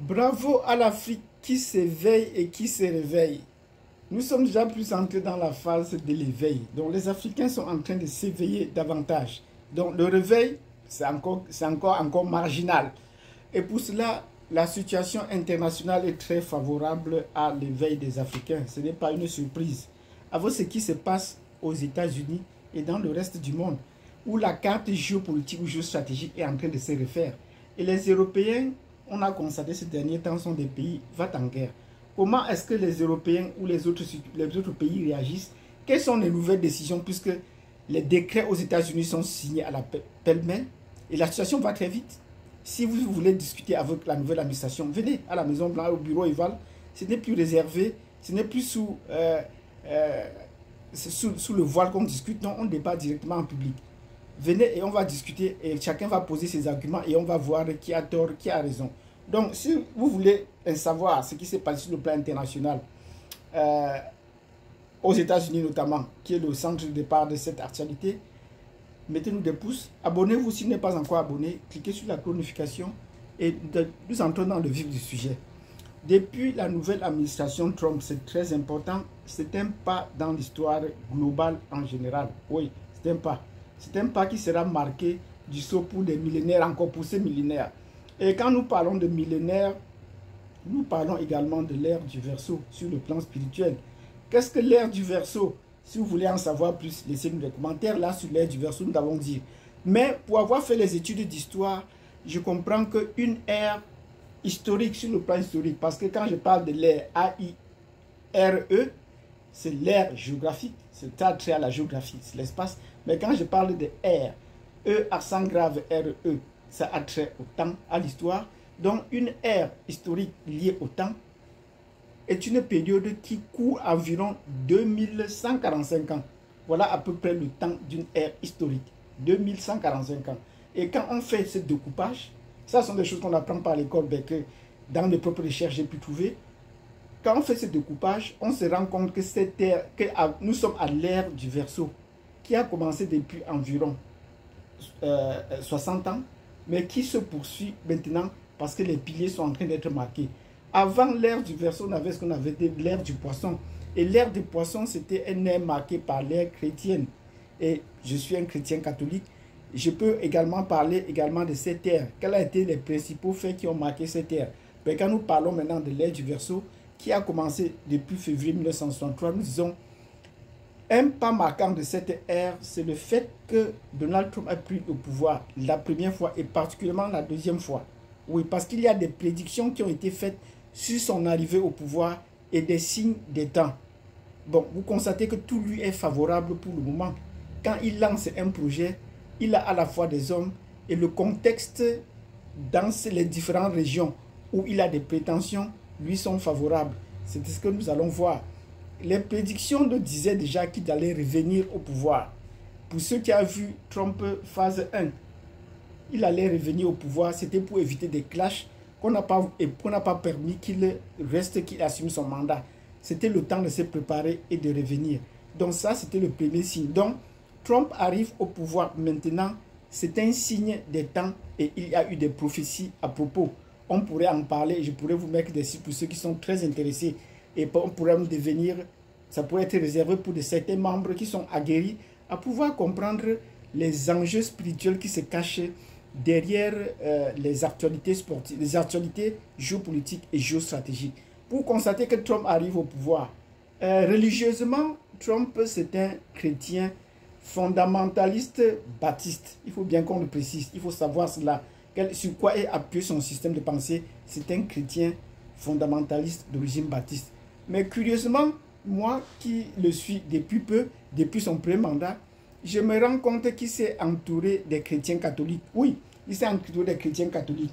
Bravo à l'Afrique qui s'éveille et qui se réveille. Nous sommes déjà plus entrés dans la phase de l'éveil. Donc les Africains sont en train de s'éveiller davantage. Donc le réveil, c'est encore marginal. Et pour cela, la situation internationale est très favorable à l'éveil des Africains. Ce n'est pas une surprise. Avec ce qui se passe aux États-Unis et dans le reste du monde, où la carte géopolitique ou géostratégique est en train de se refaire. Et les Européens, on a constaté ces derniers temps, sont des pays va en guerre. Comment est-ce que les Européens ou les autres pays réagissent? Quelles sont les nouvelles décisions puisque les décrets aux États-Unis sont signés à la pêle-mêle et la situation va très vite. Si vous voulez discuter avec la nouvelle administration, venez à la Maison Blanche, au bureau Eval. Ce n'est plus réservé, ce n'est plus sous le voile qu'on discute, non, on débat directement en public. Venez et on va discuter et chacun va poser ses arguments et on va voir qui a tort, qui a raison. Donc, si vous voulez savoir ce qui s'est passé sur le plan international, aux États-Unis notamment, qui est le centre de départ de cette actualité, mettez-nous des pouces, abonnez-vous si vous n'êtes pas encore abonné, cliquez sur la notification et nous entrons dans le vif du sujet. Depuis la nouvelle administration Trump, c'est très important, c'est un pas dans l'histoire globale en général. Oui, c'est un pas. C'est un pas qui sera marqué du saut pour des millénaires, encore pour ces millénaires. Et quand nous parlons de millénaires, nous parlons également de l'ère du Verseau sur le plan spirituel. Qu'est-ce que l'ère du Verseau? Si vous voulez en savoir plus, laissez-nous des commentaires. Là, sur l'ère du Verseau, nous avons dit. Mais pour avoir fait les études d'histoire, je comprends qu'une ère historique sur le plan historique, parce que quand je parle de l'ère A-I-R-E, c'est l'ère géographique, c'est trait à la géographie, c'est l'espace. Mais quand je parle de ère, E accent grave R-E, ça a trait au temps, à l'histoire. Donc une ère historique liée au temps est une période qui court environ 2145 ans. Voilà à peu près le temps d'une ère historique, 2145 ans. Et quand on fait ce découpage, ça sont des choses qu'on apprend par l'école, que dans mes propres recherches j'ai pu trouver. Quand on fait ce découpage, on se rend compte que cette ère, nous sommes à l'ère du Verseau, qui a commencé depuis environ 60 ans, mais qui se poursuit maintenant parce que les piliers sont en train d'être marqués. Avant l'ère du Verseau, on avait ce qu'on avait l'ère du Poisson. Et l'ère du Poisson, c'était une ère marquée par l'ère chrétienne. Et je suis un chrétien catholique. Je peux également parler également de cette ère. Quels ont été les principaux faits qui ont marqué cette ère? Mais quand nous parlons maintenant de l'ère du Verseau, qui a commencé depuis février 1963, nous disons un pas marquant de cette ère, c'est le fait que Donald Trump a pris le pouvoir la première fois et particulièrement la deuxième fois. Oui, parce qu'il y a des prédictions qui ont été faites sur son arrivée au pouvoir et des signes des temps. Bon, vous constatez que tout lui est favorable pour le moment. Quand il lance un projet, il a à la fois des hommes et le contexte dans les différentes régions où il a des prétentions lui sont favorables. C'est ce que nous allons voir. Les prédictions nous disaient déjà qu'il allait revenir au pouvoir. Pour ceux qui ont vu Trump phase 1, il allait revenir au pouvoir. C'était pour éviter des clashs qu'on n'a pas permis qu'il reste, qu'il assume son mandat. C'était le temps de se préparer et de revenir. Donc ça, c'était le premier signe. Donc, Trump arrive au pouvoir maintenant. C'est un signe des temps et il y a eu des prophéties à propos. On pourrait en parler, je pourrais vous mettre des sites pour ceux qui sont très intéressés. Et on pourrait me devenir, ça pourrait être réservé pour certains membres qui sont aguerris à pouvoir comprendre les enjeux spirituels qui se cachent derrière les actualités sportives, les actualités géopolitiques et géostratégiques. Pour constater que Trump arrive au pouvoir, religieusement, Trump c'est un chrétien fondamentaliste baptiste. Il faut bien qu'on le précise, il faut savoir cela. Sur quoi est appuyé son système de pensée? C'est un chrétien fondamentaliste d'origine baptiste. Mais curieusement, moi qui le suis depuis peu, depuis son premier mandat, je me rends compte qu'il s'est entouré des chrétiens catholiques. Oui, il s'est entouré des chrétiens catholiques.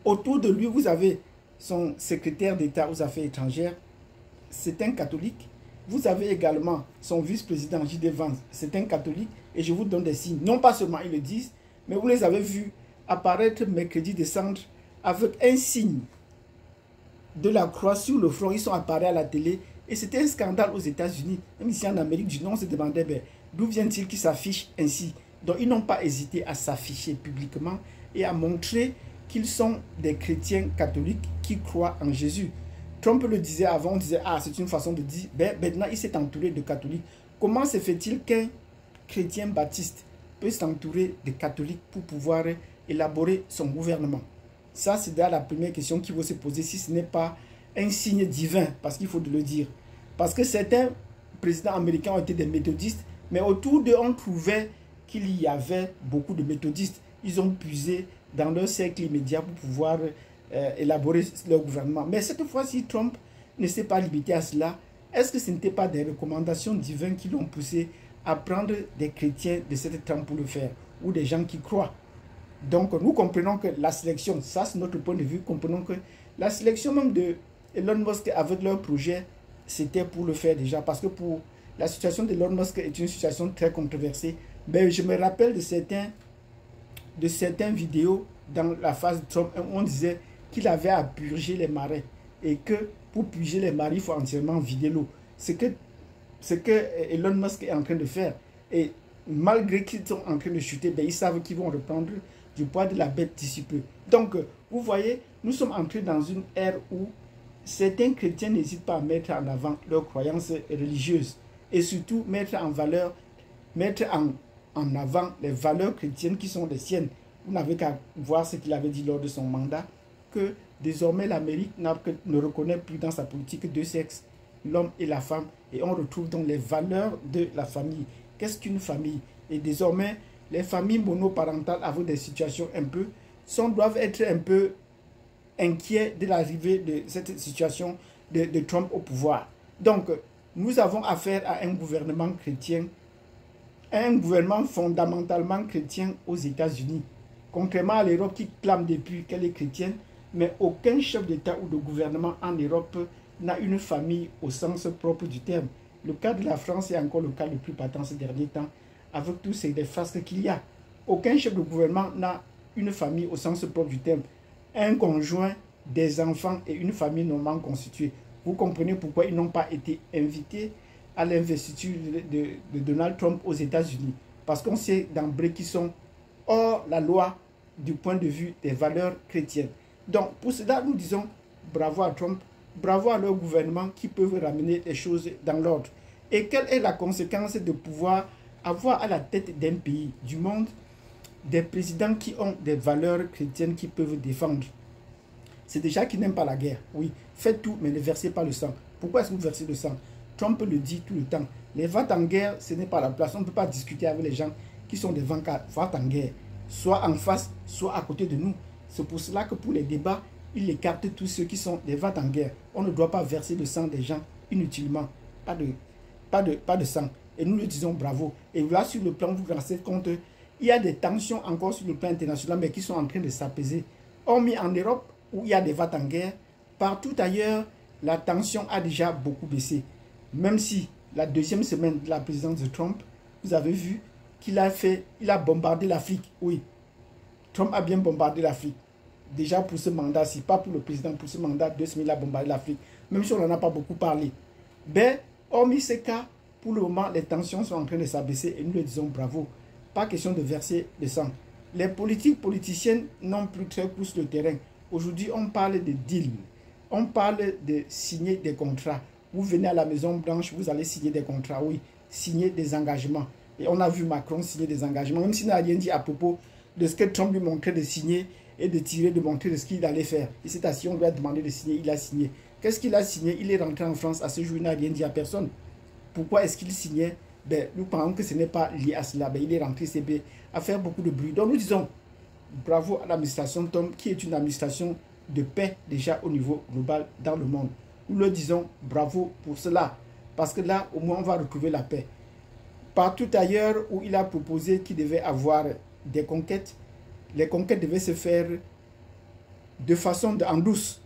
Autour de lui, vous avez son secrétaire d'État aux affaires étrangères, c'est un catholique. Vous avez également son vice-président J.D. Vance, c'est un catholique. Et je vous donne des signes. Non pas seulement ils le disent, mais vous les avez vus apparaître mercredi décembre avec un signe de la croix sur le front. Ils sont apparus à la télé et c'était un scandale aux États-Unis. Même ici en Amérique du Nord, on se demandait d'où vient-il qu'ils s'affichent ainsi. Donc ils n'ont pas hésité à s'afficher publiquement et à montrer qu'ils sont des chrétiens catholiques qui croient en Jésus. Trump le disait avant, on disait, ah, c'est une façon de dire, ben, maintenant il s'est entouré de catholiques. Comment se fait-il qu'un chrétien baptiste peut s'entourer de catholiques pour pouvoir élaborer son gouvernement? Ça, c'est déjà la première question qu'il faut se poser, si ce n'est pas un signe divin, parce qu'il faut le dire. Parce que certains présidents américains ont été des méthodistes, mais autour d'eux, on trouvait qu'il y avait beaucoup de méthodistes. Ils ont puisé dans leur cercle immédiat pour pouvoir élaborer leur gouvernement. Mais cette fois-ci, Trump ne s'est pas limité à cela. Est-ce que ce n'était pas des recommandations divines qui l'ont poussé à prendre des chrétiens de cette trempe pour le faire, ou des gens qui croient? Donc, nous comprenons que la sélection, ça c'est notre point de vue, comprenons que la sélection même de Elon Musk avec leur projet, c'était pour le faire déjà, parce que pour la situation d'Elon Musk est une situation très controversée. Mais je me rappelle de certaines vidéos dans la phase de Trump où on disait qu'il avait à purger les marais et que pour purger les marais, il faut entièrement vider l'eau. C'est que Elon Musk est en train de faire. Et malgré qu'ils sont en train de chuter, ben, ils savent qu'ils vont reprendre du poids de la bête d'ici peu. Donc, vous voyez, nous sommes entrés dans une ère où certains chrétiens n'hésitent pas à mettre en avant leurs croyances religieuses et surtout mettre en avant les valeurs chrétiennes qui sont les siennes. Vous n'avez qu'à voir ce qu'il avait dit lors de son mandat, que désormais l'Amérique ne reconnaît plus dans sa politique deux sexes, l'homme et la femme, et on retrouve donc les valeurs de la famille. Qu'est-ce qu'une famille? Et désormais, les familles monoparentales avec des situations un peu, doivent être un peu inquiets de l'arrivée de cette situation de Trump au pouvoir. Donc, nous avons affaire à un gouvernement chrétien, un gouvernement fondamentalement chrétien aux États-Unis. Contrairement à l'Europe qui clame depuis qu'elle est chrétienne, mais aucun chef d'État ou de gouvernement en Europe n'a une famille au sens propre du terme. Le cas de la France est encore le cas le plus patent ces derniers temps, avec tous ces défasques qu'il y a. Aucun chef de gouvernement n'a une famille au sens propre du terme. Un conjoint, des enfants et une famille normalement constituée. Vous comprenez pourquoi ils n'ont pas été invités à l'investiture de Donald Trump aux États-Unis. Parce qu'on sait d'emblée qu'ils sont hors la loi du point de vue des valeurs chrétiennes. Donc, pour cela, nous disons bravo à Trump, bravo à leur gouvernement qui peuvent ramener les choses dans l'ordre. Et quelle est la conséquence de pouvoir avoir à la tête d'un pays, du monde, des présidents qui ont des valeurs chrétiennes qui peuvent défendre? C'est déjà qu'ils n'aiment pas la guerre. Oui, faites tout, mais ne versez pas le sang. Pourquoi est-ce que vous versez le sang? Trump le dit tout le temps. Les ventes en guerre, ce n'est pas la place. On ne peut pas discuter avec les gens qui sont des ventes en guerre. Soit en face, soit à côté de nous. C'est pour cela que pour les débats, il écarte tous ceux qui sont des ventes en guerre. On ne doit pas verser le sang des gens inutilement. Pas de sang. Et nous le disons bravo. Et là, sur le plan, vous vous rendez compte, il y a des tensions encore sur le plan international, mais qui sont en train de s'apaiser. Hormis en Europe, où il y a des ventes en guerre, partout ailleurs, la tension a déjà beaucoup baissé. Même si la deuxième semaine de la présidence de Trump, vous avez vu qu'il a bombardé l'Afrique. Oui, Trump a bien bombardé l'Afrique. Déjà pour ce mandat-ci, pas pour le président, pour ce mandat, 2 semaines, il a bombardé l'Afrique. Même si on n'en a pas beaucoup parlé. Mais, hormis ce cas, pour le moment, les tensions sont en train de s'abaisser et nous le disons bravo. Pas question de verser le sang. Les politiciennes n'ont plus très poussé le terrain. Aujourd'hui, on parle de deal. On parle de signer des contrats. Vous venez à la Maison Blanche, vous allez signer des contrats, oui, signer des engagements. Et on a vu Macron signer des engagements, même s'il n'a rien dit à propos de ce que Trump lui montrait de signer et de tirer, de montrer de ce qu'il allait faire. Il s'est assis, on lui a demandé de signer, il a signé. Qu'est-ce qu'il a signé? Il est rentré en France, à ce jour, il n'a rien dit à personne. Pourquoi est-ce qu'il signait? Ben, nous pensons que ce n'est pas lié à cela. Ben, il est rentré CB à faire beaucoup de bruit. Donc nous disons bravo à l'administration Trump, qui est une administration de paix déjà au niveau global dans le monde. Nous le disons bravo pour cela, parce que là, au moins, on va retrouver la paix. Partout ailleurs où il a proposé qu'il devait avoir des conquêtes, les conquêtes devaient se faire de façon en douce,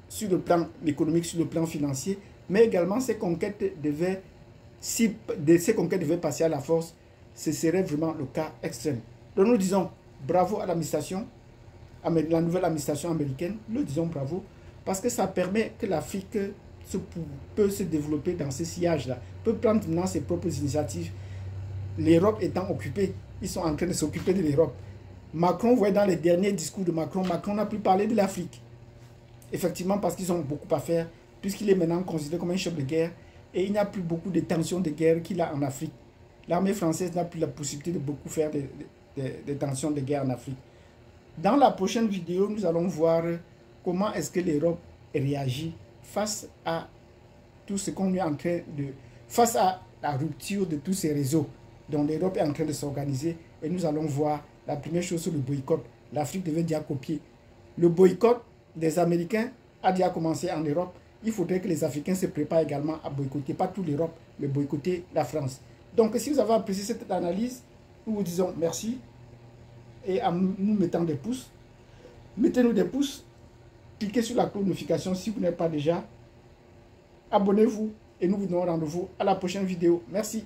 sur le plan économique, sur le plan financier, mais également ces conquêtes devaient passer à la force. Ce serait vraiment le cas extrême. Donc nous disons bravo à l'administration, la nouvelle administration américaine, nous disons bravo, parce que ça permet que l'Afrique peut se développer dans ce sillage-là, peut prendre maintenant ses propres initiatives. L'Europe étant occupée, ils sont en train de s'occuper de l'Europe. Macron, vous voyez dans les derniers discours de Macron, Macron n'a plus parlé de l'Afrique. Effectivement, parce qu'ils ont beaucoup à faire, puisqu'il est maintenant considéré comme un chef de guerre, et il n'y a plus beaucoup de tensions de guerre qu'il a en Afrique. L'armée française n'a plus la possibilité de beaucoup faire des tensions de guerre en Afrique. Dans la prochaine vidéo, nous allons voir comment est-ce que l'Europe réagit face à tout ce qu'on est en train de... face à la rupture de tous ces réseaux dont l'Europe est en train de s'organiser. Et nous allons voir la première chose sur le boycott. L'Afrique devait déjà copier. Le boycott des Américains a déjà commencé en Europe. Il faudrait que les Africains se préparent également à boycotter, pas toute l'Europe, mais boycotter la France. Donc, si vous avez apprécié cette analyse, nous vous disons merci. Et en nous mettant des pouces, mettez-nous des pouces, cliquez sur la cloche de notification si vous n'êtes pas déjà. Abonnez-vous et nous vous donnons rendez-vous à la prochaine vidéo. Merci.